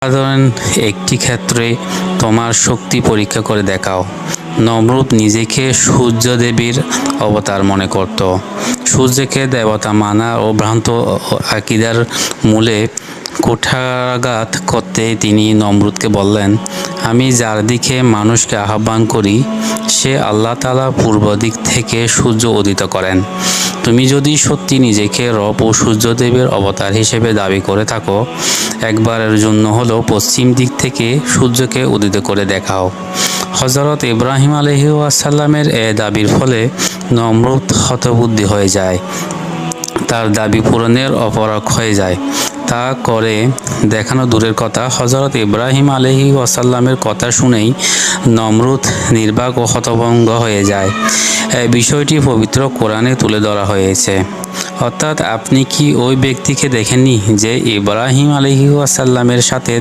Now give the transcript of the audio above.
সাধারণ একটি ক্ষেত্রে তোমার শক্তি পরীক্ষা করে দেখাও। নমরুদ নিজেকে সূর্য দেবীর অবতার মনে করত। সূর্যকে দেবতা মানা ও ভ্রান্ত আকিদার মূলে কুঠারাঘাত করতে তিনি নমরুদকে বললেন, আমি যার দিকে মানুষকে আহ্বান করি সে আল্লাহ তাআলা পূর্ব দিক থেকে সূর্য উদিত করেন। তুমি যদি সত্যি নিজেকে রব ও সূর্যদেবের অবতার হিসেবে দাবি করে থাকো, একবারের জন্য হলেও পশ্চিম দিক থেকে সূর্যকে উদিত করে দেখাও। হযরত ইব্রাহিম আলাইহিসসালামের এ দাবির ফলে নমরুদ হতবুদ্ধি হয়ে যায়। তার দাবি পূরণের অপরাগ হয়ে যায়। তা করে দেখানো দূরের কথা, হযরত ইব্রাহিম আলাইহিসসালামের কথা শুনেই নমরুদ নির্বাক ও হতভম্ব হয়ে যায়। এই বিষয়টি পবিত্র কোরআনে তুলে ধরা হয়েছে। অর্থাৎ আপনি কি ওই ব্যক্তিকে দেখেননি যে ইব্রাহিম আলাইহিসসালামের সাথে